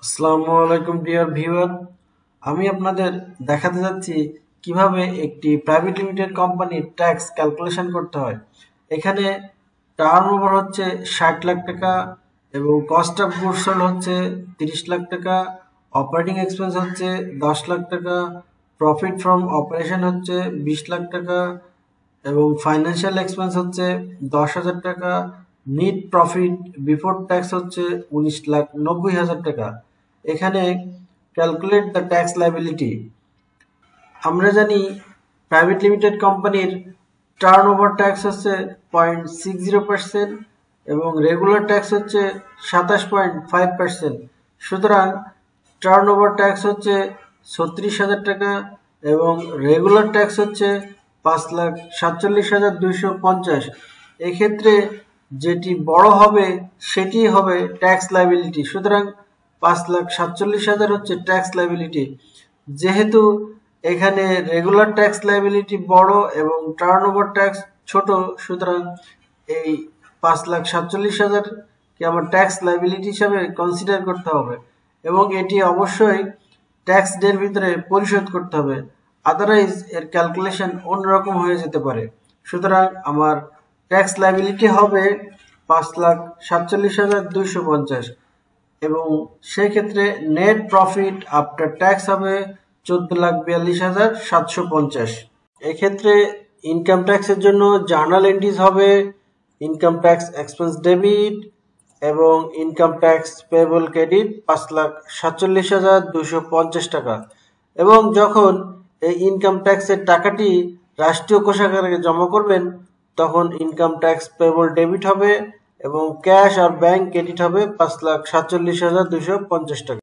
আসসালামু আলাইকুম dear viewer. আমি আপনাদের দেখাতে যাচ্ছি কিভাবে একটি প্রাইভেট লিমিটেড কোম্পানির ট্যাক্স ক্যালকুলেশন করতে হয়। এখানে টার্নওভার হচ্ছে 60 লাখ টাকা এবং কস্ট অফ গুডস সোল্ড হচ্ছে 30 লাখ টাকা, অপারেটিং এক্সপেন্স হচ্ছে 10 লাখ টাকা, প্রফিট ফ্রম অপারেশন হচ্ছে 20 লাখ টাকা এবং ফাইন্যান্সিয়াল এক্সপেন্স হচ্ছে 10,000 টাকা। নিট প্রফিট বিফোর ট্যাক্স হচ্ছে 19,90,000 টাকা। এখানে ক্যালকুলেট দ্য ট্যাক্স লাইবিলিটি। আমরা জানি প্রাইভেট লিমিটেড কোম্পানির টার্ন ওভার ট্যাক্স হচ্ছে 0.60% এবং রেগুলার ট্যাক্স হচ্ছে 27.5%। সুতরাং টার্ন ওভার ট্যাক্স হচ্ছে 36,000 টাকা এবং রেগুলার ট্যাক্স হচ্ছে 5,47,250। এক্ষেত্রে যেটি বড় হবে সেটি হবে ট্যাক্স লাইবিলিটি। সুতরাং 5,47,000 হচ্ছে ট্যাক্স লাইবিলিটি। যেহেতু এখানে রেগুলার ট্যাক্স লাইবিলিটি বড় এবং টার্নওভার ট্যাক্স ছোট, সুতরাং এই 5,47,000 কে আমার ট্যাক্স লাইবিলিটি হিসাবে কনসিডার করতে হবে এবং এটি অবশ্যই ট্যাক্স ডের ভিতরে পরিশোধ করতে হবে, আদারওয়াইজ এর ক্যালকুলেশন অন্যরকম হয়ে যেতে পারে। সুতরাং আমার ট্যাক্স লাইবিলিটি হবে 5,47,250 এবং সেই ক্ষেত্রে নেট প্রফিট আফটার ট্যাক্স হবে 14,42,750। এক্ষেত্রে ইনকাম ট্যাক্সের জন্য জার্নাল এন্ট্রিজ হবে ইনকাম ট্যাক্স এক্সপেন্স ডেবিট এবং ইনকাম ট্যাক্স পেয়েবল ক্রেডিট 5,47,250 টাকা। এবং যখন এই ইনকাম ট্যাক্সের টাকাটি রাষ্ট্রীয় কোষাগারে জমা করবেন তখন ইনকাম ট্যাক্স পেয়েবল ডেবিট হবে এবং ক্যাশ আর ব্যাংক ক্রেডিট হবে 5,47,250 টাকা।